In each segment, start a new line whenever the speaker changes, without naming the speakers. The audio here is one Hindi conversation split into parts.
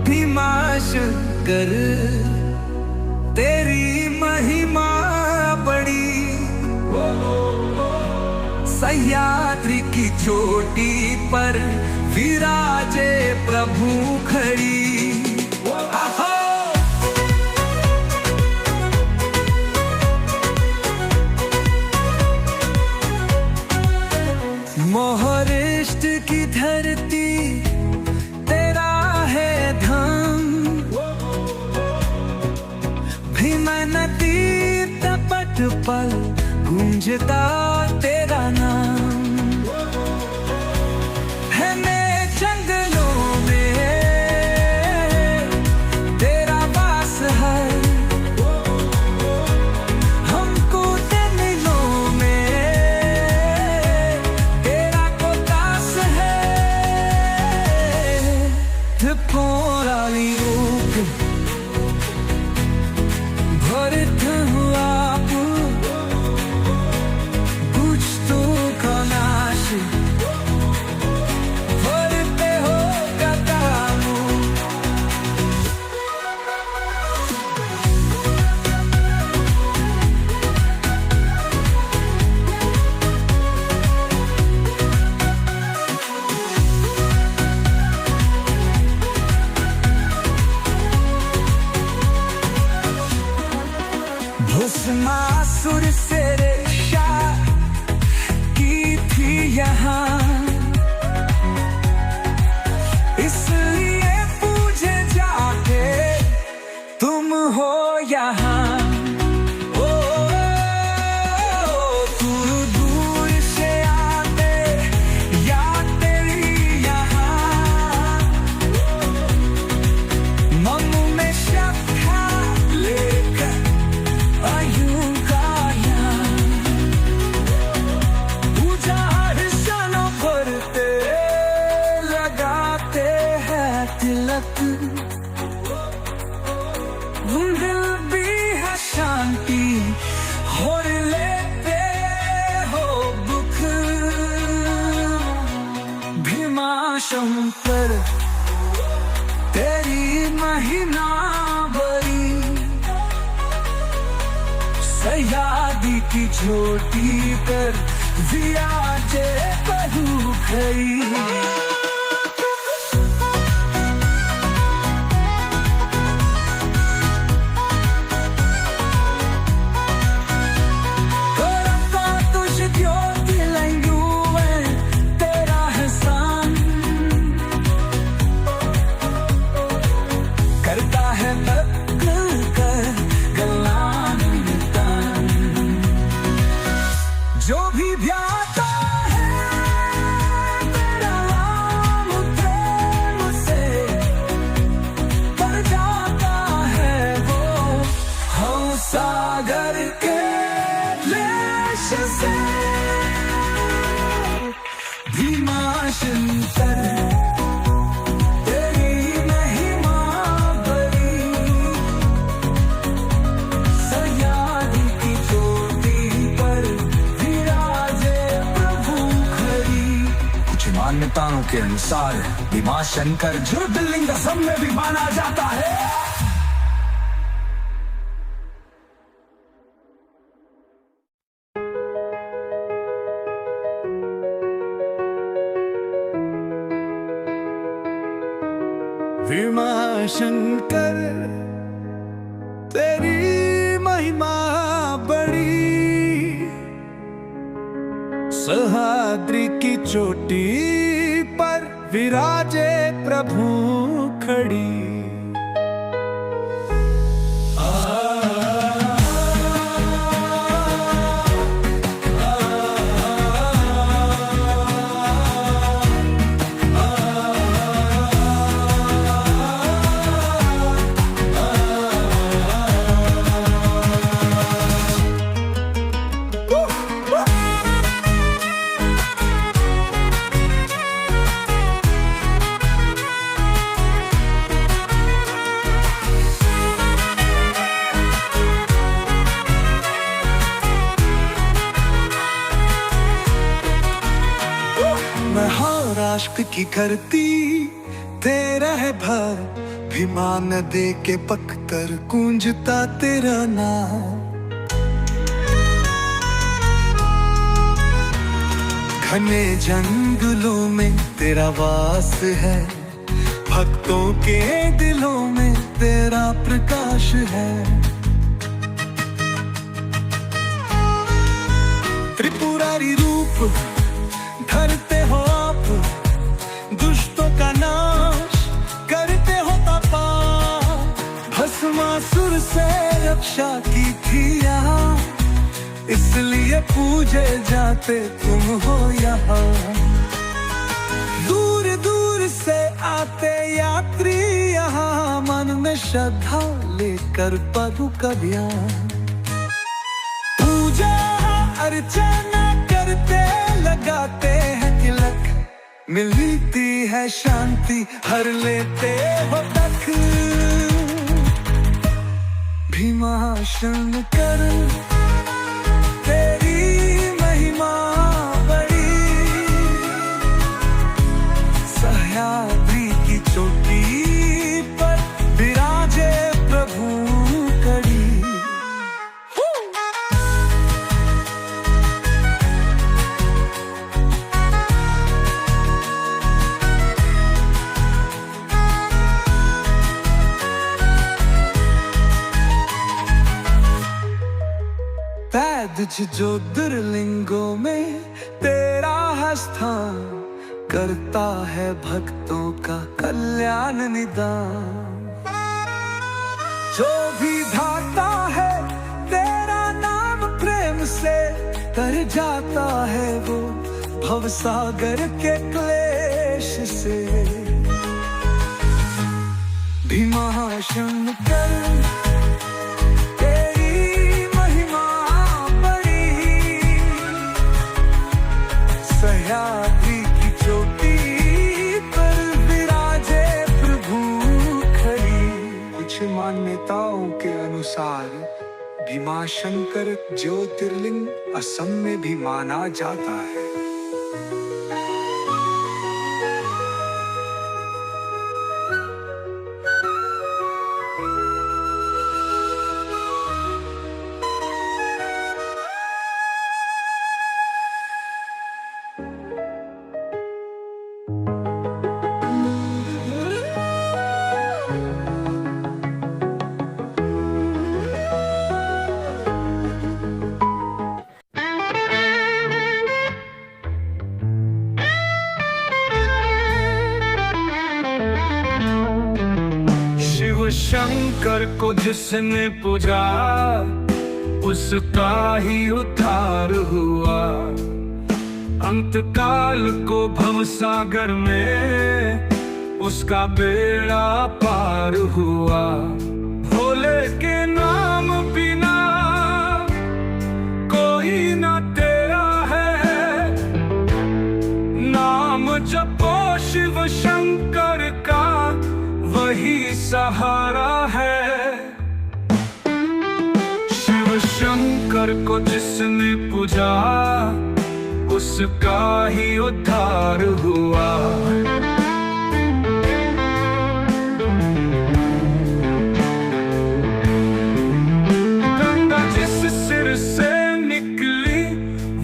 भीमाशंकर तेरी महिमा बड़ी, सह्याद्री की चोटी पर विराजे प्रभु खड़ी। मोहरिष्ट की धरती तेरा है धाम, भीम नदी तपट पर गूंजता तेरा नाम। है मैं जंगलों में तेरा वास है, हमको जंगलों में तेरा कोतास है। त्रिपुरारी रूप भरत हुआ भस्मासुर से रक्षा की थी यहाँ, इसलिए पूजे जाके तुम हो यहाँ। दूर से आते या तेरी यहाँ, मन में श्रद्धा लेकर तिलक दिल भी है शांति और लेते हो दुख। भीमाशंकर तेरी महिमा बड़ी, सह्याद्री की चोटी पर विराजे प्रभु खड़ी। जो भी भ्याता है तेरा नाम प्रेम से पर जाता है वो, हम सागर के क्लेश से। भीमाशंकर तेरी महिमा बड़ी, सह्याद्री की चोटी पर मान्यताओं के अनुसार भीमाशंकर ज्योतिर्लिंग असम में भी माना जाता है। भीमाशंकर तेरी महिमा बड़ी, सह्याद्री की चोटी पर विराजे प्रभु खड़ी।
महाराष्ट्र की धरती तेरा है भर, भीमा नदी के पकतर गूंजता तेरा नाम। घने जंगलों में तेरा वास है, भक्तों के दिलों में तेरा प्रकाश है। त्रिपुरारी रूप धरते हो आप, दुष्टों का नाश करते हो तपा, भस्मासुर से रक्षा की थी यहाँ, इसलिए पूजे जाते तुम हो यहाँ। दूर दूर से आते यात्री यहाँ, मन में श्रद्धा लेकर प्रभु का ध्यान, पूजा अर्चना करते लगाते हैं तिलक, मिलती है शांति हर लेते हो तक। भीमा शंकर तेरी महिमा बड़ी, सह्याद्री की चोटी पर विराजे प्रभु कड़ी। ज्योतिर्लिंगों में तेरा है स्थान, करता है भक्तों का कल्याण निदान। जो भी भाता है तेरा नाम प्रेम से, तर जाता है वो भवसागर के क्लेश से। भीमा शंकर सह्याद्री की चोटी पर विराजे प्रभु खड़ी। कुछ मान्यताओं के अनुसार भीमा शंकर ज्योतिर्लिंग असम में भी माना जाता है।
शंकर को जिसने पूजा, उसका ही उद्धार हुआ। अंतकाल को भवसागर में उसका बेड़ा पार हुआ। भोले के नाम बिना कोई ना तेरा है, नाम जपो शिव शंकर का वही सहारा है। शिव शंकर को जिसने पूजा, उसका ही उद्धार हुआ। गंगा जिस सिर से निकली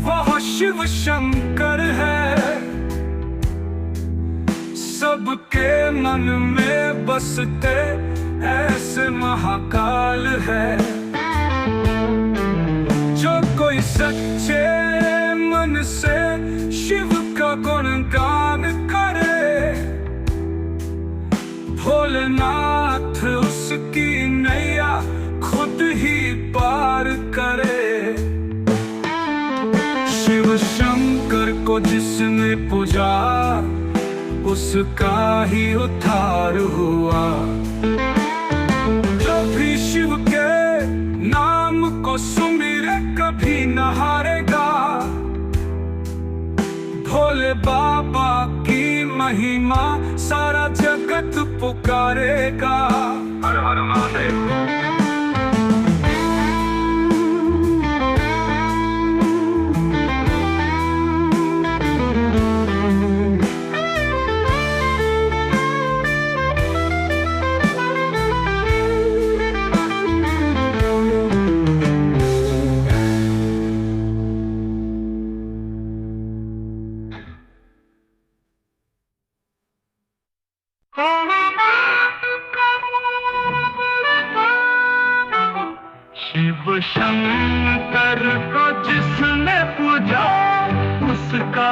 वह शिव शंकर है। सबके मन में बसते ऐसे महाकाल है। जो कोई सच्चे मन से शिव का गुणगान करे, भोलेनाथ उसकी नैया खुद ही पार करे। शिव शंकर को जिसने पूजा, उसका ही उद्धार हुआ। जो भी शिव के नाम को सुमिरे कभी न हारेगा। भोले बाबा की महिमा सारा जगत पुकारेगा। हर हर महादेव।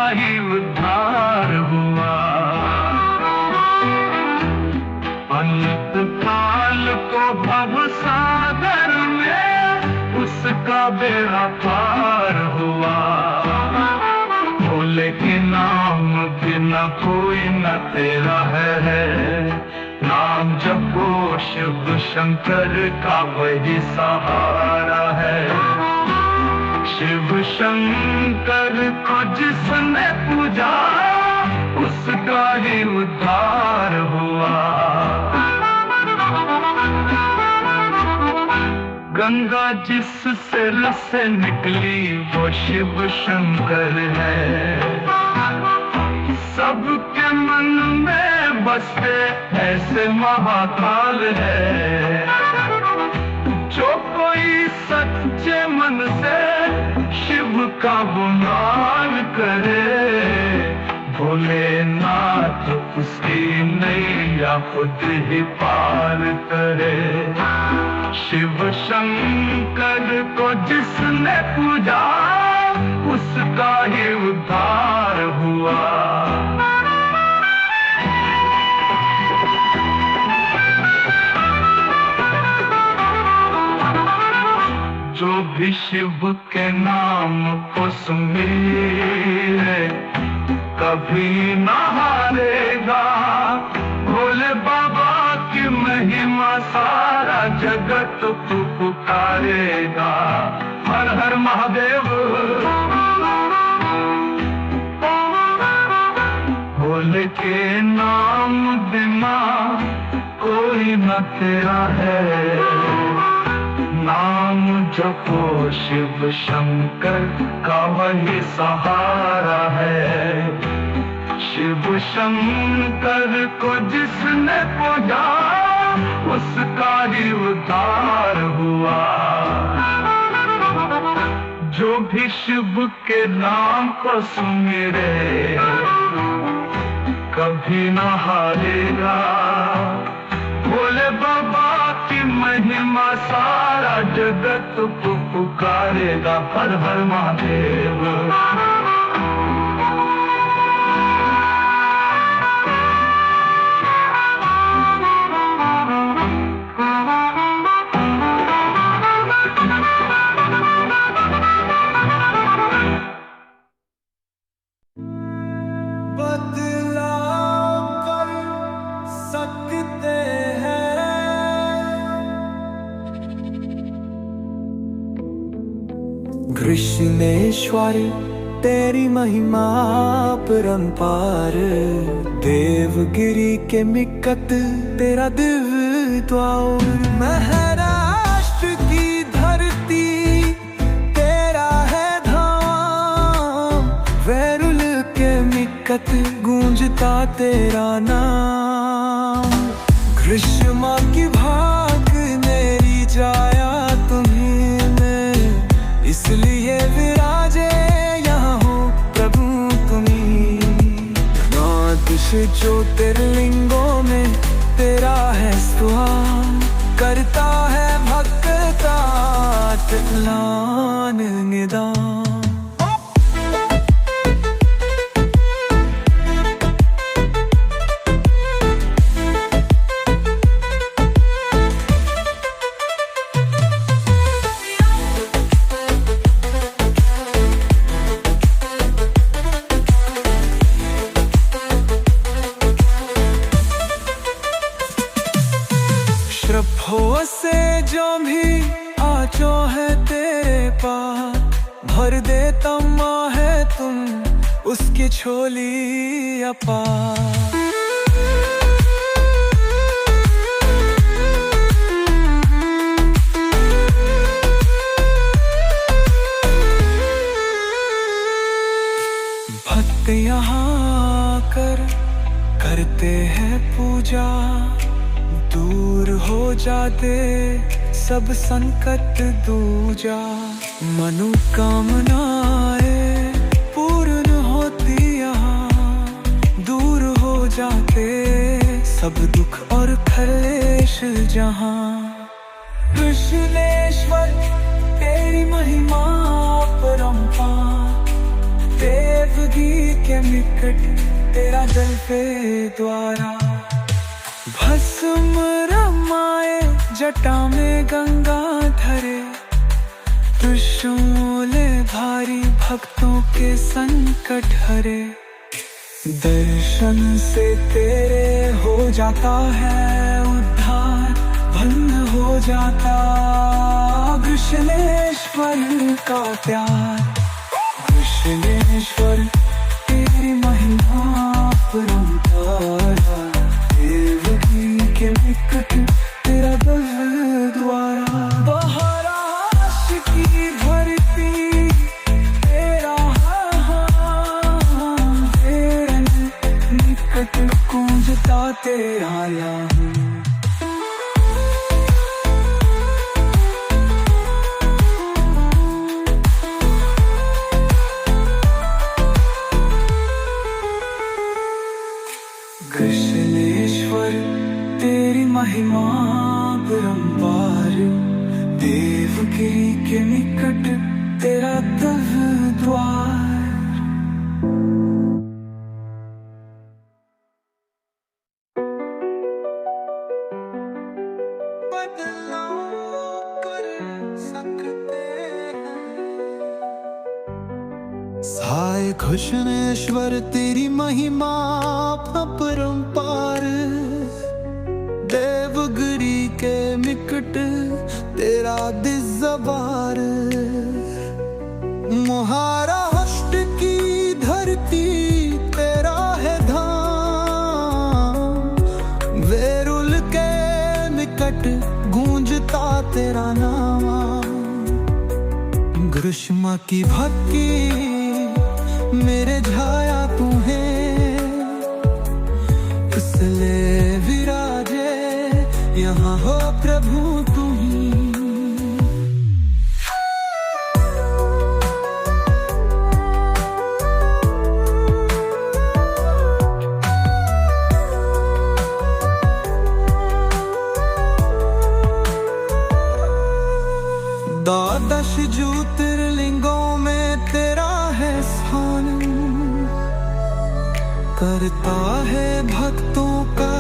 ही उद्धार हुआ। अंत काल को भव सागर में उसका बेड़ा पार हुआ। भोले के नाम बिना कोई न तेरा है, नाम जपो शिव शंकर का वही सहारा है। शिव शंकर को जिसने पूजा उसका ही उद्धार हुआ। गंगा जिससे रस निकली वो शिव शंकर है। सबके मन में बसते ऐसे महाकाल है। जो कोई सच्चे मन से शिव का गुणगान करे, भोलेनाथ उसकी नैया खुद ही पार करे। शिव शंकर को जिसने पूजा उसका ही उद्धार हुआ। जो भी शिव के नाम को सुमिरे कभी न हारेगा। भोले बाबा की महिमा सारा जगत पुकारेगा। हर हर महादेव। भोले के नाम बिना कोई न तेरा है, नाम जपो शिव शंकर का वही सहारा है। शिव शंकर को जिसने पूजा उसका ही उद्धार हुआ। जो भी शिव के नाम को सुमिरे कभी न हारेगा। भोले बाबा की महिमा सारा जगत पुकारेगा। हर हर महादेव।
कृष्णेश्वर तेरी महिमा परंपार, देवगिरी के निकट तेरा दिव्य द्वार। महाराष्ट्र की धरती तेरा है धाम, वैरुल के निकट गूंजता तेरा नाम। कृष्ण माँ की भाग मेरी जाया तुम्हीं में, इसलिए विराजे यहाँ हो प्रभु तुम्हीं। द्वादश ज्योतिर्लिंगों में तेरा है स्वान, करता है भक्ता तिलान निदान। श्रद्धों से जो भी आजो है तेरे पास, भर देता माँ है तुम उसकी झोली अपार। भक्त यहाँ करते हैं पूजा, दूर हो जाते सब संकट दूजा। मनोकामनाएं पूर्ण होती यहाँ, दूर हो जाते सब दुख और क्लेश जहाँ। कृष्णेश्वर तेरी महिमा परंपार, देवगिरी देवगी के निकट तेरा जल पे द्वारा। भस्म रमाए जटा में गंगा धरे, त्रिशूल भारी भक्तों के संकट हरे। दर्शन से तेरे हो जाता है उद्धार, भंग हो जाता कृष्णेश्वर का प्यार। कृष्णेश्वर तेरी महिमा परंपार, देवगी के निकट तेरा दल द्वारा। बहराश की धरती तेरा तेरे निकट गूंजता तेरा नाम। कृष्णेश्वर तेरी महिमा परंपार, देवगिरी के निकट तेरा दल द्वार। बदलाव कर सकते साय कृष्णेश्वर तेरी महिमा अपरंपार, देवगिरी के निकट तेरा दिजबार। महाराष्ट्र की धरती तेरा है धाम, वेरुल के निकट गूंजता तेरा नाम। ग्रीष्म की भक्ति मेरे झाया तू है, इसलिए विराजे यहाँ हो प्रभु तू ही। द्वादश ज्योतिर्लिंगों में तेरा है स्थान, करता है भक्तों का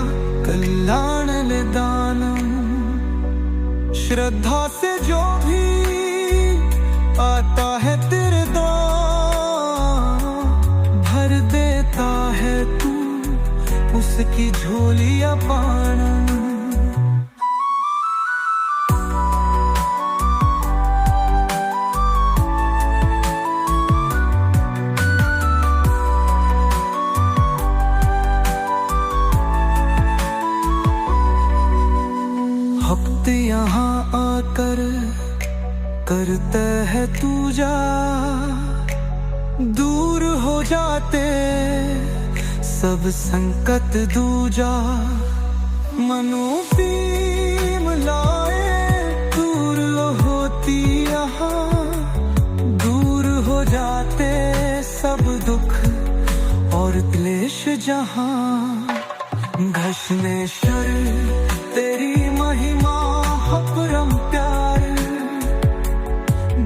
कल्याण निदान। श्रद्धा से जो भी आता है तेरे द्वार, भर देता है तू उसकी झोली अपार। भक्त यहाँ आकर करते है पूजा, दूर हो जाते सब संकट दूजा। मनोपीम लाए दूर होती यहाँ, दूर हो जाते सब दुख और क्लेश जहाँ। घृष्णेश्वर तेरी महिमा अपरंपार,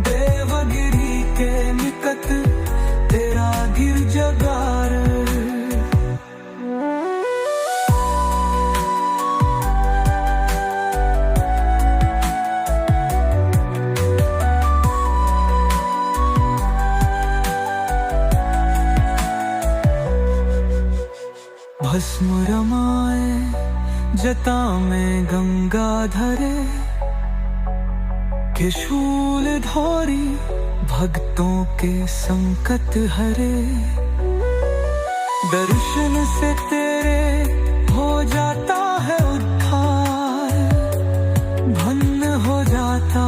देवगिरी के निकट तेरा गिरजाघर। भस्म रमाए जटा में गंगा धरे, त्रिशूल धारी भक्तों के संकट हरे। दर्शन से तेरे हो जाता है उद्धार, भन्न हो जाता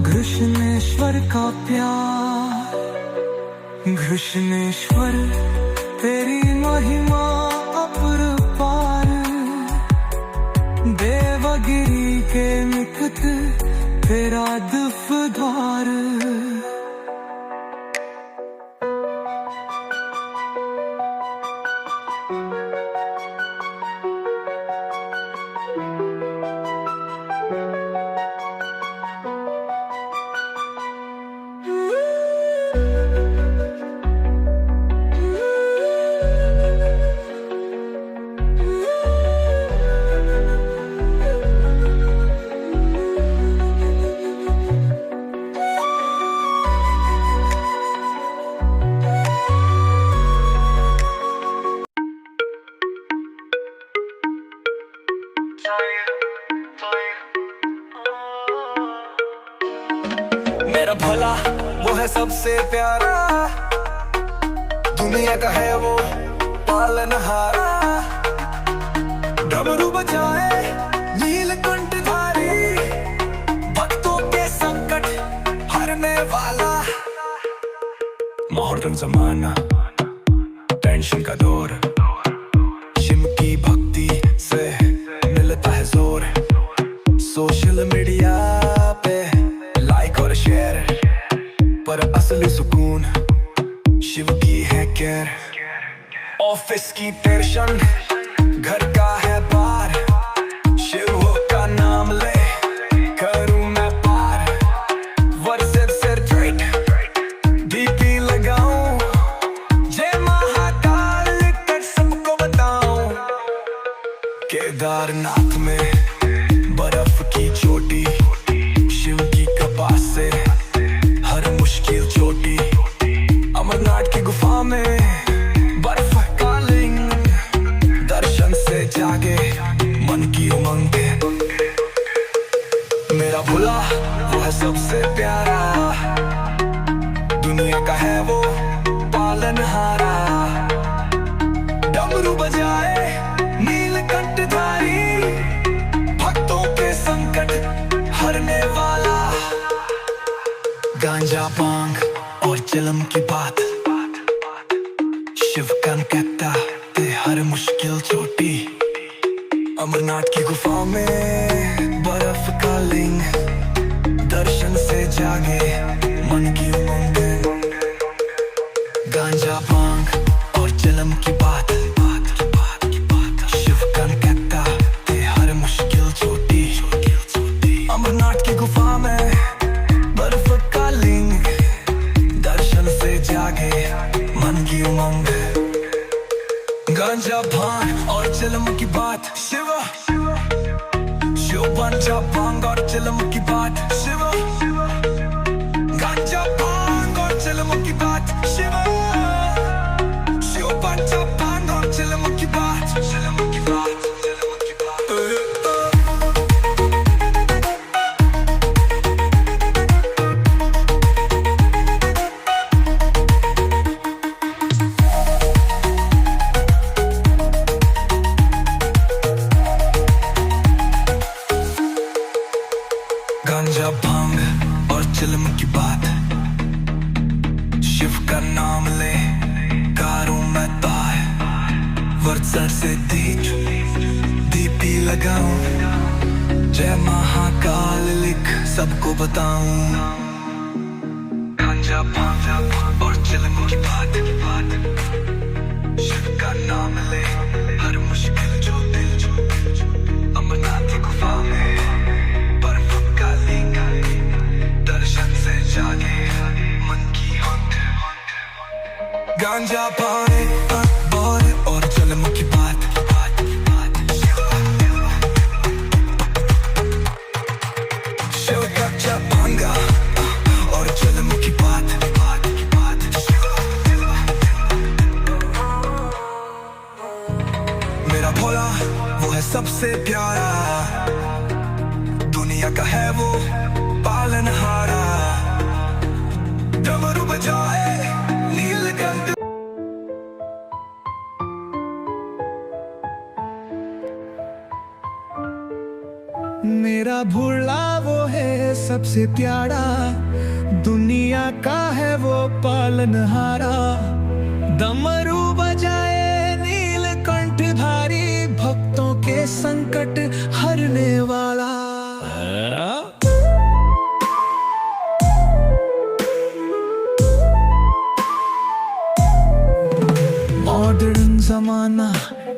कृष्णेश्वर का प्यार। कृष्णेश्वर तेरी महिमा अपरंपार, देवगिरी के निकट तेरा दिव्यद्वार। सबसे प्यारा, दुनिया का है वो पालनहारा। डमरू बजाए नीलकंठधारी, भक्तों के संकट हरने वाला।
मॉडर्न जमाना, टेंशन का दौर,
शिव की भक्ति से मिलता है जोर। सोशल मीडिया पे लाइक और शेयर, पर असली सुकून शिव की है केयर। ऑफिस की टेंशन, घर का है बार, शिव का नाम ले करूं मैं पार। व्हाट्सएप से ट्रेड डीपी लगाऊं, जय महाकाल लिखकर सबको बताऊं। केदारनाथ में बर्फ की चोटी, शिव की कृपा से हर मुश्किल चोटी। अमरनाथ की गुफा में बर्फ का लिंग, दर्शन से जागे मन की उमंग। मेरा भोला वो है सबसे प्यारा, दुनिया का है वो पालनहारा। डमरू बजाए नीलकंठधारी, भक्तों के संकट हरने वाला। गांजा भांग और चिलम की बात, शिव कन कहता ते हर मुश्किल चोटी। अमरनाथ की गुफा में बर्फ का लिंग, दर्शन से जागे मन की उमंग। गांजा भांग और चिलम की बात, शिव कन कहता ते हर मुश्किल चोटी। अमरनाथ की गुफा में बर्फ का लिंग, दर्शन से जागे मन की उमंग। गांजा भांग और चिलम की बात, शिव गांजा भांग और चिलम की बात, शिव गांजा भांग और चिलम की बात, शिव गांजा भांग और चिलम की बात, चिलम की बात, चिलम की बात। गांजा भांग और चिलम की बात, शिव का नाम ले कारूं मैं तार। व्हाट्सएप से डीपी लगाऊं, जय महाकाल लिख सबको बताऊं। गांजा भांग और चिलम की बात, शिव का नाम ले हर मुश्किल जो दिल। अमरनाथ की गुफा में बर्फ का लिंग, दर्शन से जागे मन की हंग। गांजा भांग और चिलम की बात, शिव गांजा भांग और चिलम की बात। मेरा भोला वो है सबसे प्यारा, दुनिया का है वो पालनहारा। डमरू बजाए नीलकंठ। मेरा भोला वो है सबसे प्यारा, दुनिया का है वो पालनहारा। डमरू बजाए नीलकंठधारी, भक्तों के संकट हरने वाला। मॉडर्न जमाना,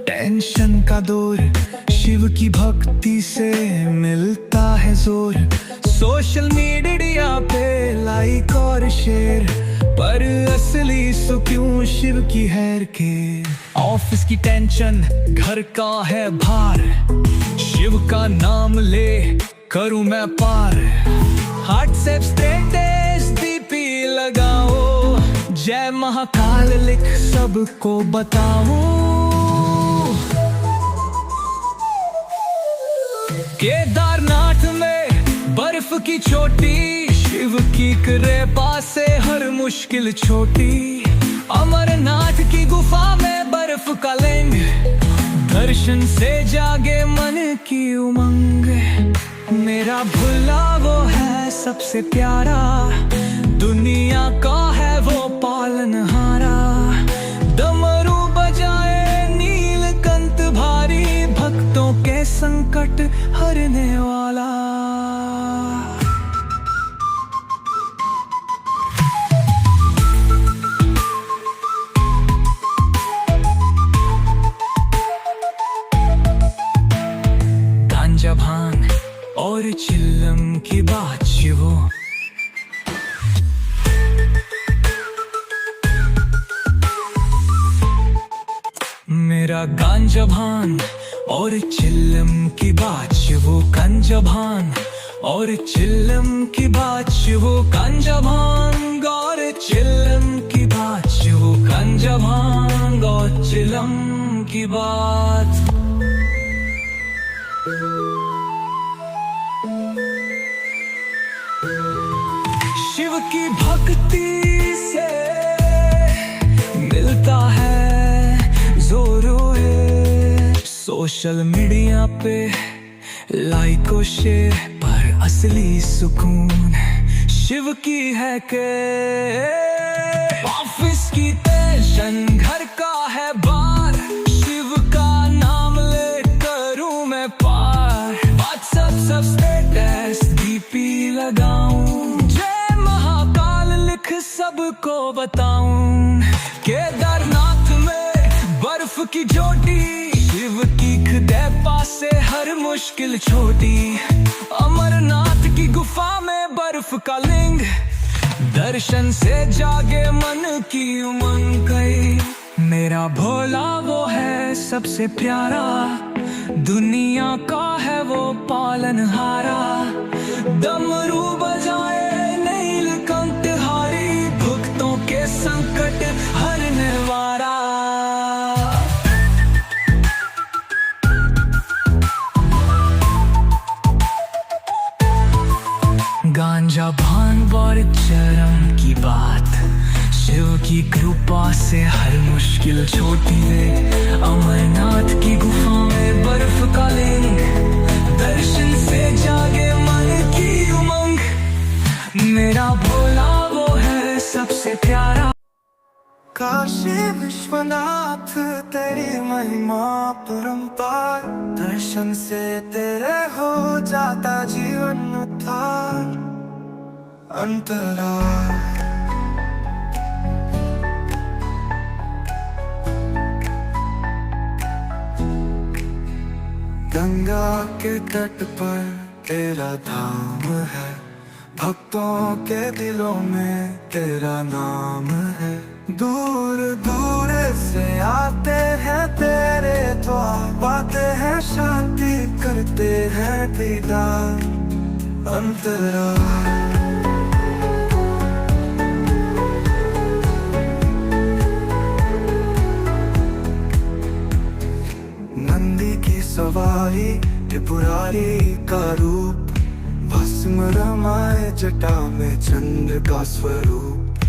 टेंशन का दौर, शिव की भक्ति से मिलता है जोर। सोशल मीडिया पे लाइक और शेयर, पर असली सुकून शिव की हैर के। ऑफिस की टेंशन, घर का है भार, शिव का नाम ले करूं मैं पार। व्हाट्सएप स्टेटस डीपी लगाओ, जय महाकाल लिख सबको बताऊं। केदारनाथ में बर्फ की चोटी, शिव की कृपा से हर मुश्किल छोटी, अमरनाथ की गुफा में बर्फ का लिंग, दर्शन से जागे मन की उमंग। मेरा भोला वो है सबसे प्यारा, दुनिया का है वो पालनहारा। डमरू बजाए नीलकंठ भारी, भक्तों के संकट हरने वाला। गांजा भांग और चिल्लम की बात शिवो, मेरा गांजा भांग और चिल्लम की बात शिवो। गांजा भांग और चिल्लम की बात शिवो। गांजा भांग और चिल्लम की बात शिवो। गांजा भांग और चिल्लम की बात। शिव की भक्ति से मिलता है जोरों है। सोशल मीडिया पे लाइक और शेयर पर असली सुकून शिव की है के। ऑफिस की टेंशन घर का है बार, शिव का नाम ले करूं मैं पार। व्हाट्सएप सब स्टेटस डीपी लगाऊं, जय महाकाल लिख सबको बताऊं। केदारनाथ में बर्फ की चोटी, शिव की कृपा से हर मुश्किल छोटी। अमरनाथ की गुफा में बर्फ का लिंग, दर्शन से जागे मन की उमंग गई। मेरा भोला वो है सबसे प्यारा, दुनिया का है वो पालनहारा। डमरू बजाए नीलकंठ हारी, भक्तों के संकट हरने वाला। गांजा भांग और चरम की बात, शिव की कृपा से हर मुश्किल छोटी है। अमरनाथ की गुफा में बर्फ का लिंग, दर्शन से जागे मन की उमंग। मेरा भोला वो है सबसे प्यारा।
काशी विश्वनाथ तेरी महिमा परंपार, दर्शन से तेरे हो जाता जीवन उद्धार। अंतराल गंगा के तट पर तेरा धाम है, भक्तों के दिलों में तेरा नाम है। दूर दूर से आते हैं तेरे द्वार, पाते हैं शांति करते हैं दीदार। अंतराल नंदी की सवारी, त्रिपुरारी का रूप, भस्म रमाए जटा में चंद्र का स्वरूप।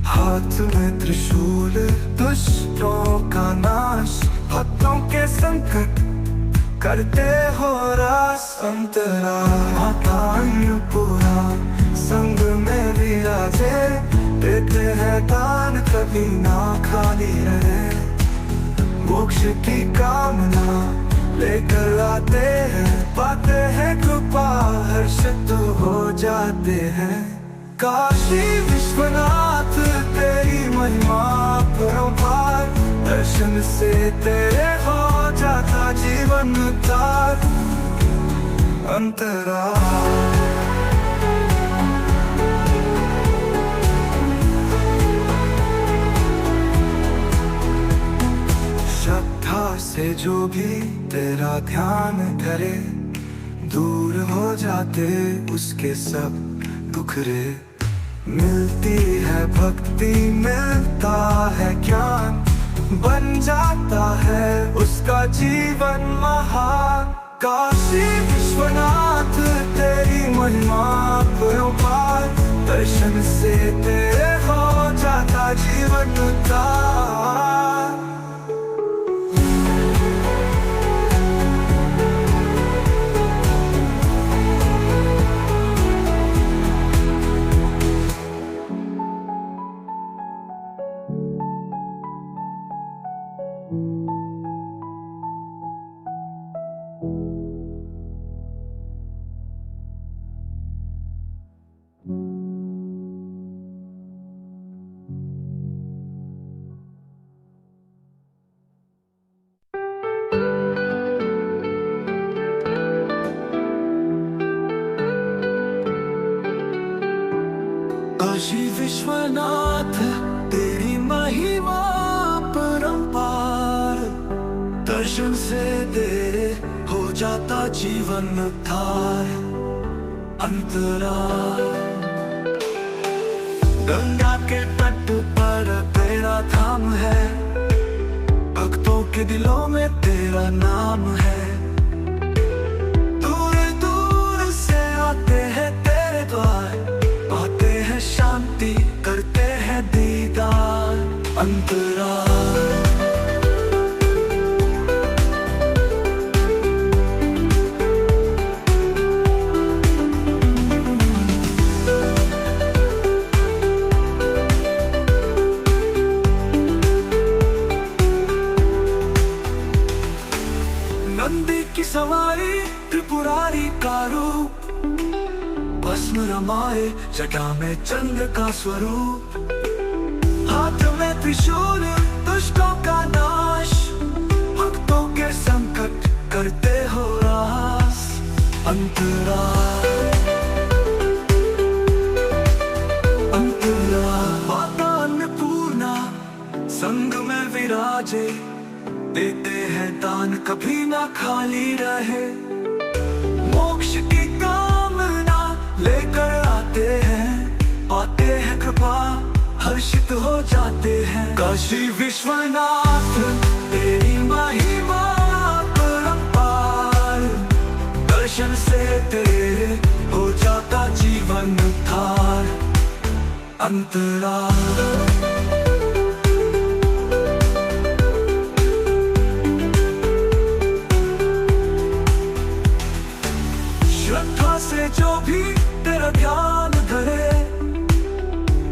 हाथ में त्रिशूल दुष्टों का नाश, भक्तों के संकट करते हो रास। अंतराल माता अन्नपूर्णा संग में विराजे, देते हैं दान कभी ना खाली रहे। मोक्ष की कामना लेकर आते हैं, पाते हैं कृपा हर्षित हो जाते हैं। काशी विश्वनाथ तेरी महिमा परंपार, दर्शन से तेरे हो जाता जीवन उद्धार। अंतराल श्रद्धा से जो भी तेरा ध्यान करे, दूर हो जाते उसके सब दुख रे। मिलती है भक्ति मिलता है ज्ञान, बन जाता है उसका जीवन महान। काशी विश्वनाथ तेरी महिमा परंपार, दर्शन से तेरे हो जाता जीवन उद्धार। काशी विश्वनाथ तेरी महिमा परंपार, दर्शन से तेरे हो जाता जीवन उद्धार। अंतराल गंगा के तट पर तेरा धाम है, भक्तों के दिलों में तेरा नाम है। दूर दूर से आते हैं तेरे द्वार, पाते हैं शांति करते हैं दीदार। अंतराल नंदी की सवारी त्रिपुरारी का रूप, भस्म रमाए जटा में चंद्र का स्वरूप। हाथ में त्रिशूल दुष्टों का नाश, भक्तों के संकट करते हो रास। अंतराल अंतराल माता अन्नपूर्णा संग में विराजे, देते हैं दान कभी ना खाली रहे। मोक्ष की कामना लेकर आते हैं, पाते हैं कृपा हर्षित हो जाते हैं। काशी विश्वनाथ तेरी महिमा परंपार, दर्शन से तेरे हो जाता जीवन उद्धार। अंतराल श्रद्धा से जो भी तेरा ध्यान धरे,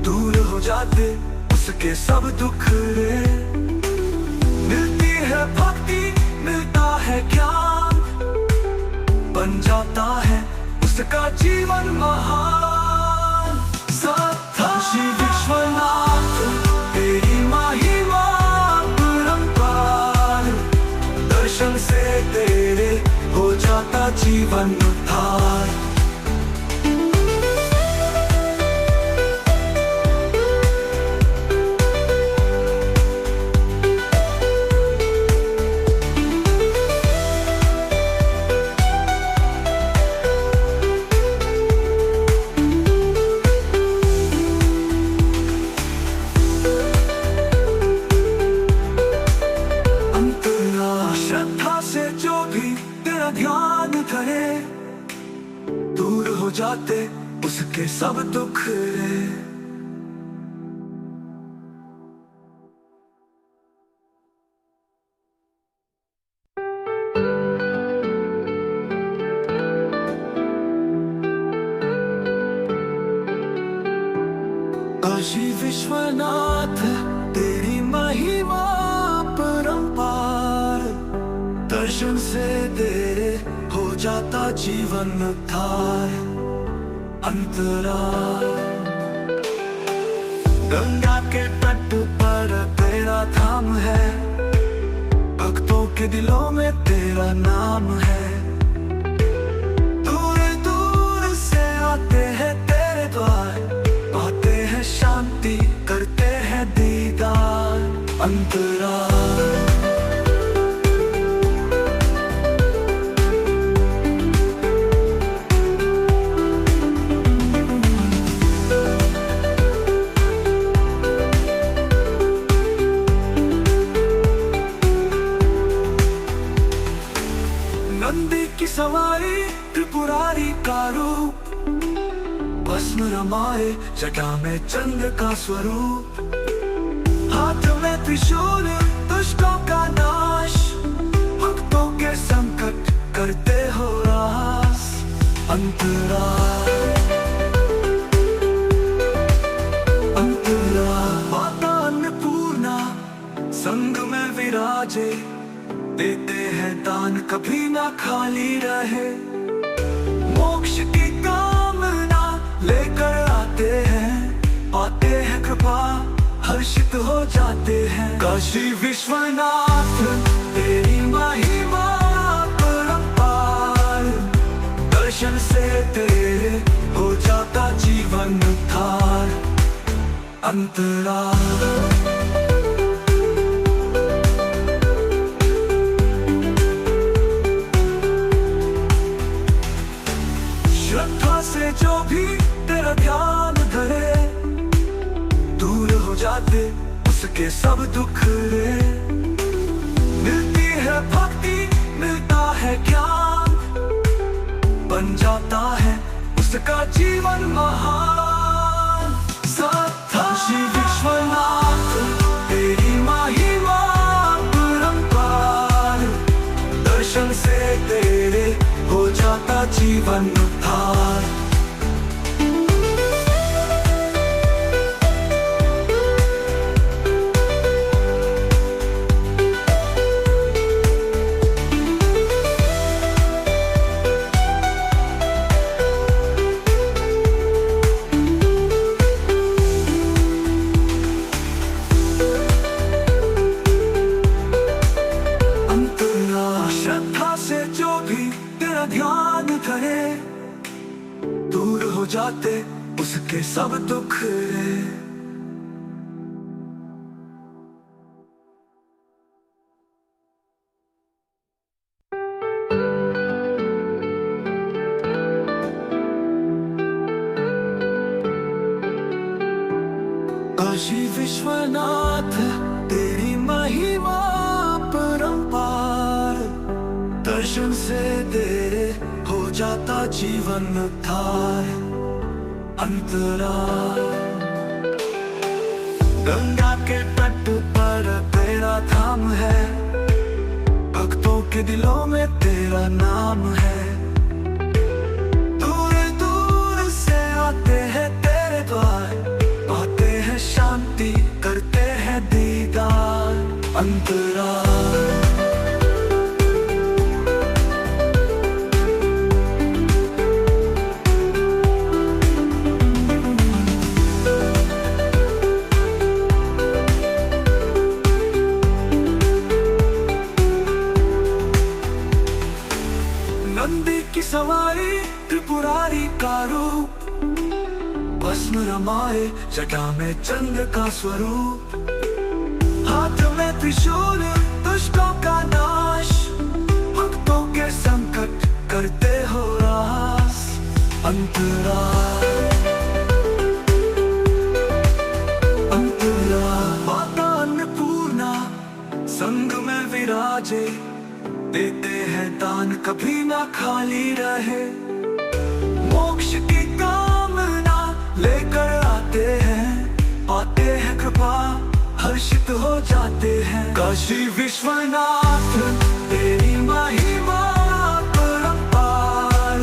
दूर हो जाते उसके सब दुख रे। मिलती है भक्ति मिलता है ज्ञान, बन जाता है उसका जीवन महान। काशी विश्वनाथ तेरी महिमा परंपार, दर्शन से तेरे हो जाता जीवन उद्धार। श्रद्धा से जो भी तेरा ध्यान धरे, दूर हो जाते उसके सब दुख रे। काशी विश्वनाथ तेरी महिमा परंपार, दर्शन से तेरे हो जाता जीवन उद्धार। अंतराल गंगा के तट पर तेरा धाम है, भक्तों के दिलों में तेरा नाम है। दूर दूर से आते हैं तेरे द्वार, पाते हैं शांति करते हैं दीदार। अंतराल नंदी की सवारी त्रिपुरारी का रूप, बस भस्म रमाए जटा में चंद्र का स्वरूप, हाथ में त्रिशूल दुष्टों का नाश, भक्तों के संकट करते हो रास। अंतरा माता अन्नपूर्णा संग में विराजे, देते हैं दान कभी ना खाली रहे। मोक्ष की कामना लेकर आते हैं, पाते हैं कृपा हर्षित हो जाते हैं। काशी विश्वनाथ तेरी महिमा परंपार, दर्शन से तेरे हो जाता जीवन उद्धार। अंतरा श्रद्धा से जो भी तेरा ध्यान धरे, दूर हो जाते उसके सब दुख रे। मिलती है भक्ति मिलता है ज्ञान, बन जाता है उसका जीवन महान। काशी विश्वनाथ तेरी महिमा परंपार, दर्शन से तेरे हो जाता जीवन उद्धार। श्रद्धा से जो भी तेरा ध्यान धरे, दूर हो जाते उसके सब दुख रे। काशी विश्वनाथ तेरी महिमा परंपार, दर्शन से तेरे हो जाता जीवन उद्धार। अंतरा गंगा के तट पर तेरा धाम है, भक्तों के दिलों में तेरा नाम है। दूर दूर से आते हैं तेरे द्वार, पाते हैं शांति करते हैं दीदार। अंतरा नंदी की सवारी त्रिपुरारी का रूप, भस्म रमाए जटा में चंद्र का स्वरूप, हाथ में त्रिशूल दुष्टों का नाश, भक्तों के संकट करते हो रास। अंतरा माता अन्नपूर्णा संग में विराजे, देते हैं दान कभी ना खाली रहे। मोक्ष की कामना लेकर आते हैं, पाते हैं कृपा हर्षित हो जाते हैं। काशी विश्वनाथ तेरी महिमा परंपार,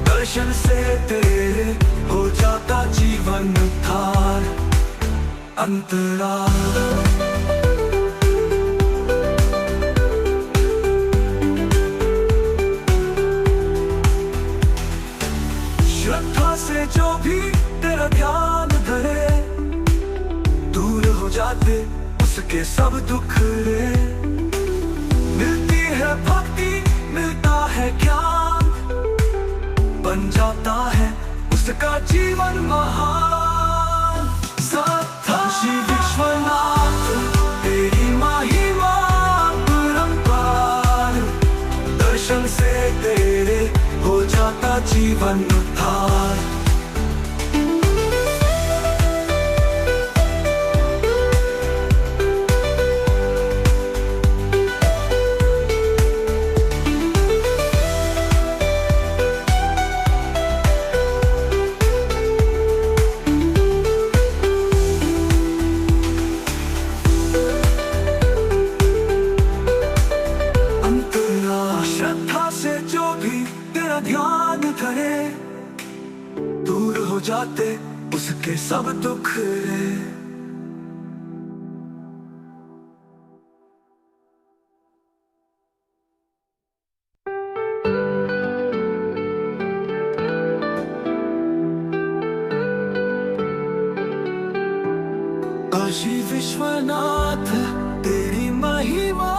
दर्शन से तेरे हो जाता जीवन उद्धार। अंतरा श्रद्धा से जो भी तेरा ध्यान धरे, दूर हो जाते उसके सब दुख रे। मिलती है भक्ति मिलता है ज्ञान, बन जाता है उसका जीवन महान। काशी विश्वनाथ तेरी महिमा परंपार, दर्शन से तेरे हो जाता जीवन उद्धार। जाते उसके सब दुख रे। काशी विश्वनाथ तेरी महिमा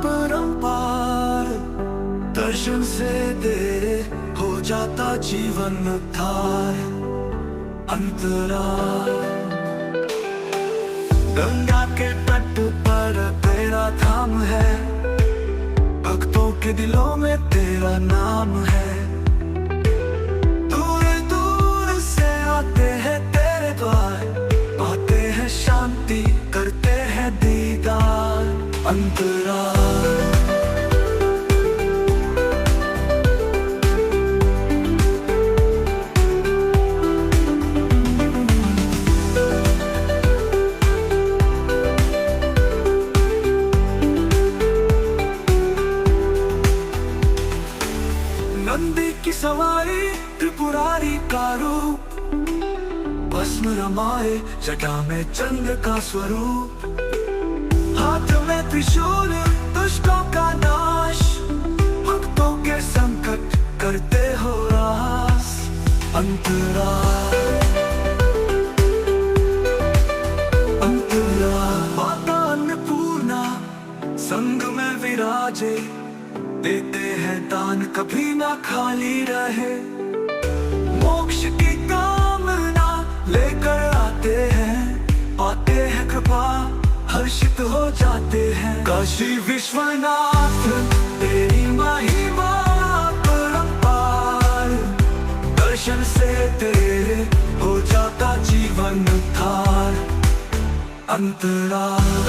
परंपार, दर्शन से तेरे हो जाता जीवन उद्धार। अंतराल गंगा के तट पर तेरा धाम है, भक्तों के दिलों में तेरा नाम है। दूर दूर से आते हैं तेरे द्वार, पाते हैं शांति करते हैं दीदार। अंतराल नंदी की सवारी त्रिपुरारी का रूप, भस्म रमाए जटा में चंद्र का स्वरूप। हाथ में त्रिशूल दुष्टों का नाश, भक्तों के संकट करते हो रास। अंतराल अंतराल माता अन्नपूर्णा संग में विराजे, देते हैं दान कभी ना खाली रहे। मोक्ष की कामना लेकर आते हैं, पाते हैं कृपा हर्षित हो जाते हैं। काशी विश्वनाथ तेरी महिमा परंपार, दर्शन से तेरे हो जाता जीवन उद्धार। अंतराल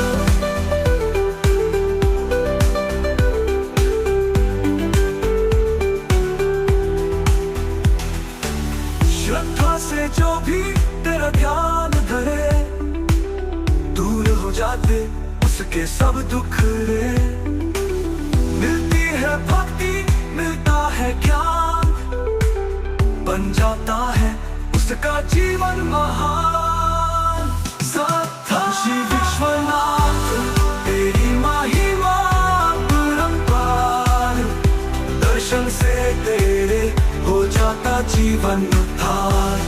श्रद्धा से जो भी तेरा ध्यान धरे, दूर हो जाते उसके सब दुख रे। मिलती है भक्ति मिलता है ज्ञान, बन जाता है उसका जीवन महान। काशी विश्वनाथ तेरी महिमा परंपार, दर्शन से तेरे हो जाता जीवन उद्धार।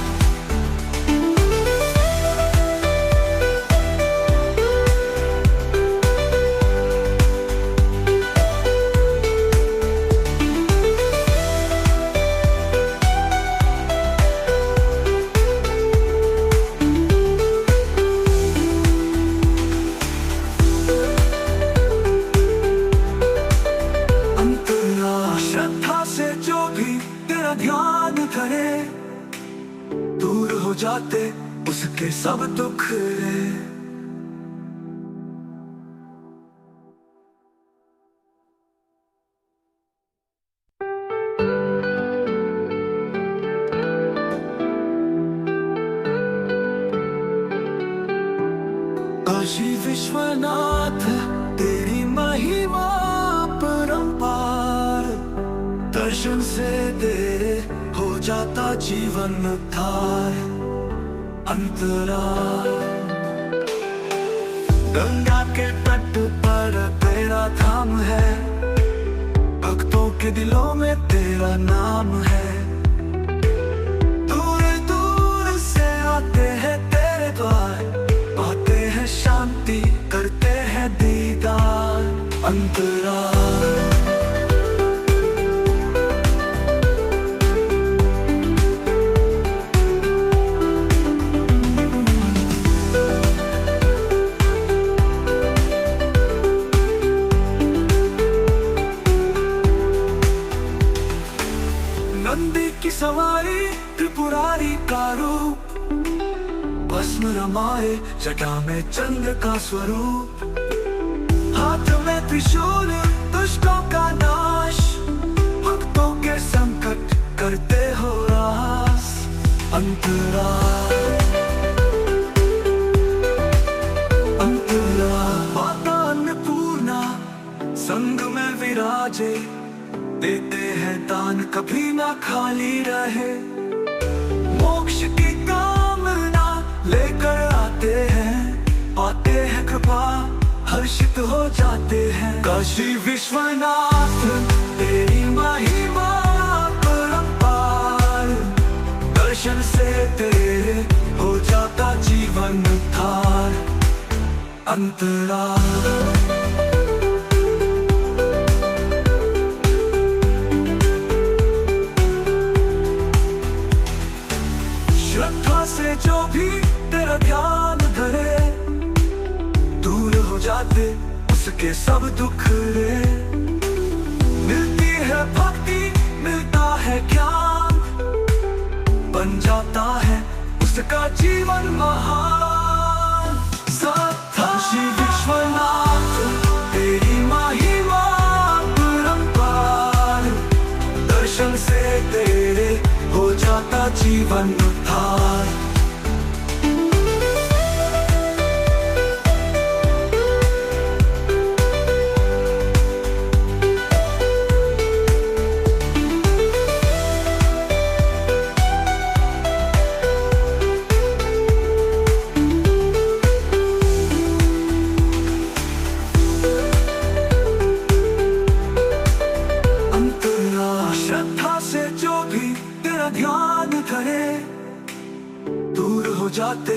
श्रद्धा से जो भी तेरा ध्यान धरे, दूर हो जाते उसके सब दुख रे। काशी विश्वनाथ तेरी महिमा परंपार, दर्शन से तेरे हो जाता जीवन उद्धार। अंतराल गंगा के तट पर तेरा धाम है, भक्तों के दिलों में तेरा नाम है। दूर दूर से आते हैं तेरे द्वार, पाते हैं शांति करते हैं दीदार। अंतराल नंदी की सवारी त्रिपुरारी का रूप, भस्म रमाए जटा में चंद्र का स्वरूप। हाथ में त्रिशूल दुष्टों का नाश, भक्तों के संकट करते हो रास। अंतराल अंतराल माता अन्नपूर्णा संग में विराजे, देते हैं दान कभी ना खाली रहे। मोक्ष काशी विश्वनाथ तेरी महिमा परंपार, दर्शन से तेरे हो जाता जीवन थार। अंतराल श्रद्धा से जो भी तेरा ध्यान धरे, दूर हो जाते उसके सब दुख रे। मिलती है भक्ति मिलता है ज्ञान, बन जाता है उसका जीवन महान। काशी विश्वनाथ तेरी महिमा परंपार, दर्शन से तेरे हो जाता जीवन थार। श्रद्धा से जो भी तेरा ध्यान धरे, दूर हो जाते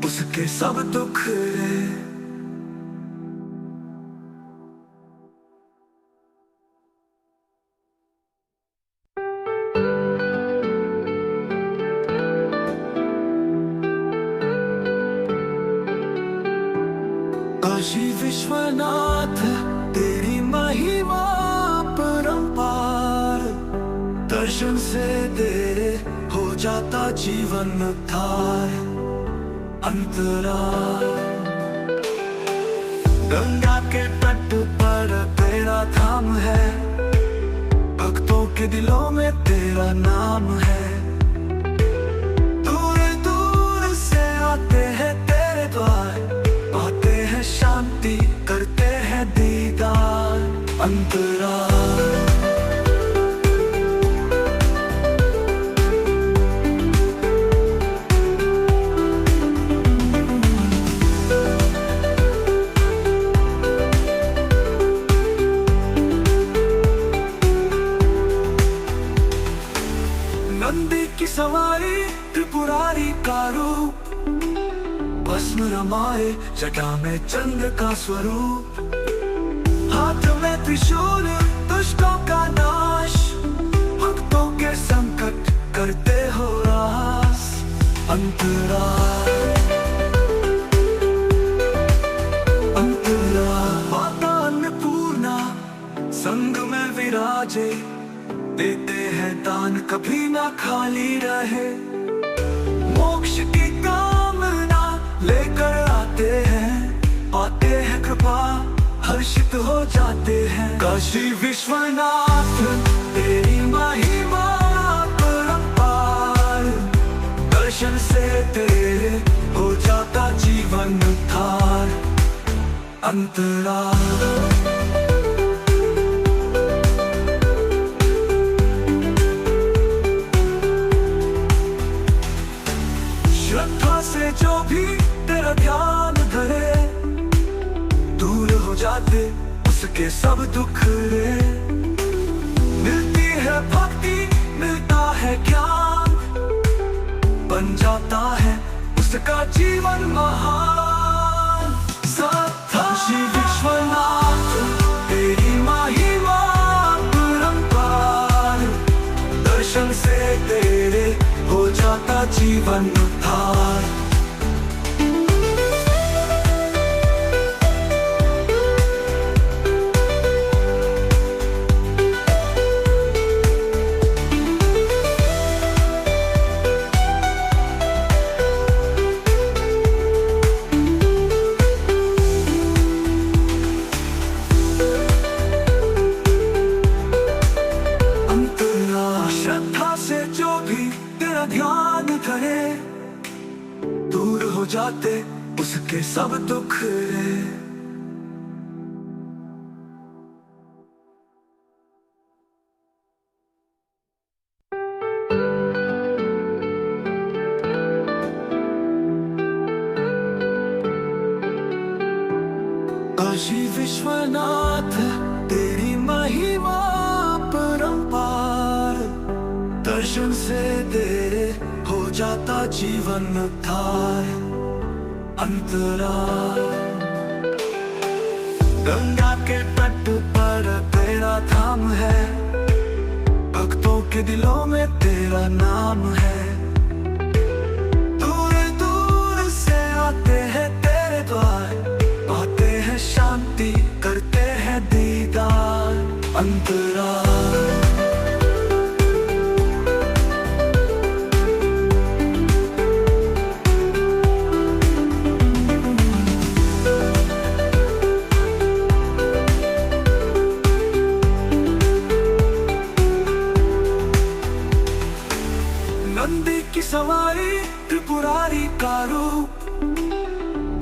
उसके सब दुख रे। काशी विश्वनाथ तेरी महिमा परंपार, दर्शन से तेरे हो जाता जीवन थार। अंतराल गंगा के तट पर तेरा धाम है, भक्तों के दिलों में तेरा नाम है। दूर दूर से आते हैं तेरे द्वार, पाते हैं शांति करते हैं दीदार। अंतराल नंदी की सवारी त्रिपुरारी का रूप, भस्म रमाए जटा में चंद्र का स्वरूप। हाथ में त्रिशूल दुष्टों का नाश, भक्तों के संकट करते हो रास। अंतराल माता अन्नपूर्णा संग में विराजे, देते हैं दान कभी ना खाली रहे। मोक्ष की कामना लेकर आते हैं, पाते हैं कृपा हर्षित हो जाते हैं। काशी विश्वनाथ तेरी महिमा परंपार, दर्शन से तेरे हो जाता जीवन थार। अंतराल श्रद्धा से जो भी तेरा ध्यान धरे, दूर हो जाते उसके सब दुख रे। मिलती है भक्ति मिलता है ज्ञान, बन जाता है उसका जीवन महान। काशी विश्वनाथ तेरी महिमा परंपार, दर्शन से तेरे हो जाता जीवन थार। श्रद्धा से जो भी तेरा ध्यान धरे, दूर हो जाते उसके सब दुख रे। काशी विश्वनाथ तेरी महिमा परंपार, दर्शन से तेरे हो जाता जीवन उद्धार। अंतराल गंगा के तट पर तेरा धाम है, भक्तों के दिलों में तेरा नाम है। दूर दूर से आते हैं तेरे द्वार, पाते हैं शांति, करते हैं दीदार। अंतराल नंदी की सवारी त्रिपुरारी का रूप,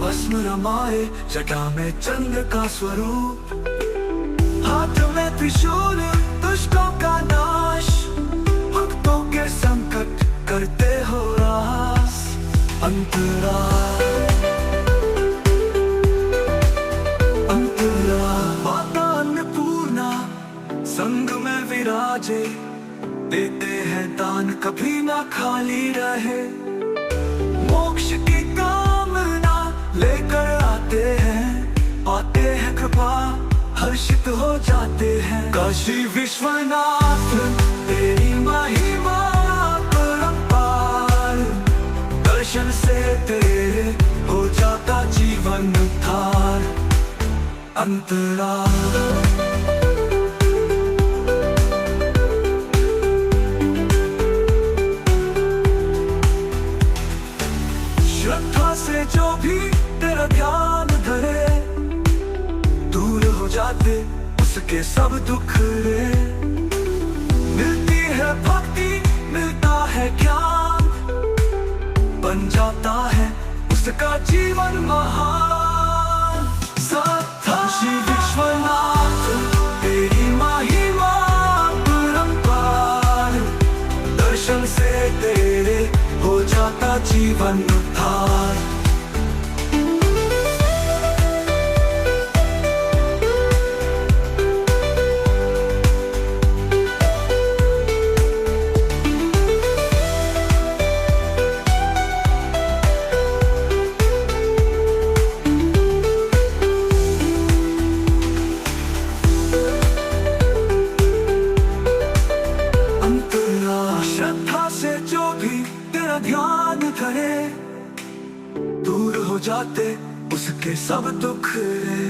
भस्म रमाए जटा में चंद्र का स्वरूप। हाथ में त्रिशूल दुष्टों का नाश, भक्तों के संकट करते हो रास। अंतराल माता अन्नपूर्णा संग में विराजे, देते हैं दान कभी ना खाली रहे। मोक्ष की कामना लेकर आते हैं, पाते हैं कृपा, हर्षित हो जाते हैं। काशी विश्वनाथ तेरी महिमा परंपार, दर्शन से तेरे हो जाता जीवन उद्धार। अंतराल श्रद्धा से जो भी तेरा ध्यान धरे, दूर हो जाते उसके सब दुख रे। मिलती है भक्ति, मिलता है ज्ञान, बन जाता है उसका जीवन महान। काशी विश्वनाथ तेरी महिमा परंपार, दर्शन से तेरे हो जाता जीवन उद्धार। श्रद्धा से जो भी तेरा ध्यान धरे, दूर हो जाते उसके सब दुख रे।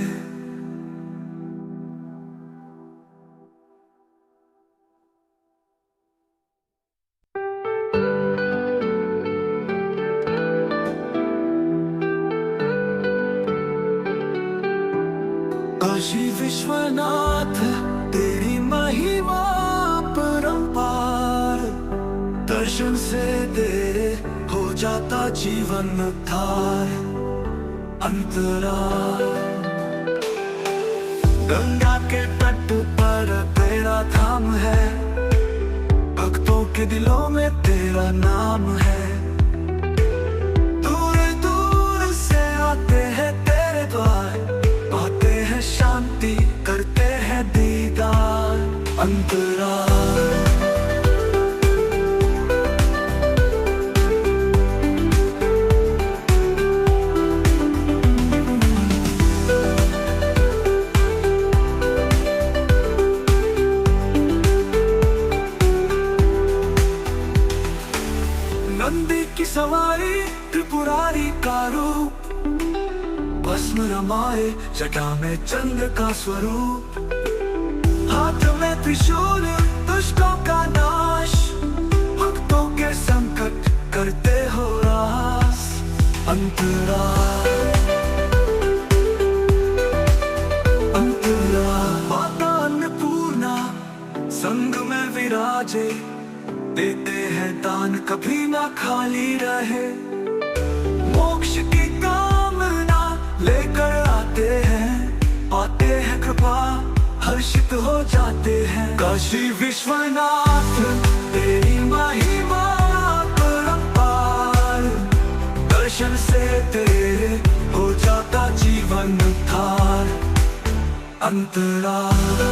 काशी विश्वनाथ तेरी महिमा परंपार, दर्शन से तेरे हो जाता जीवन उद्धार। अंतराल गंगा के तट पर तेरा धाम है, भक्तों के दिलों में तेरा नाम है। दूर दूर से आते हैं तेरे द्वार, पाते हैं शांति, करते हैं दीदार। अंतराल नंदी की सवारी त्रिपुरारी का रूप, भस्म रमाए जटा में चंद्र का स्वरूप। हाथ में त्रिशूल दुष्टों का नाश, भक्तों के संकट करते हो रास। अंतराल माता अन्नपूर्णा संग में विराजे, देते हैं दान कभी ना खाली रहे। मोक्ष की कामना लेकर आते हैं, पाते हैं कृपा, हर्षित हो जाते हैं। काशी विश्वनाथ तेरी महिमा परंपार, दर्शन से तेरे हो जाता जीवन उद्धार। अंतराल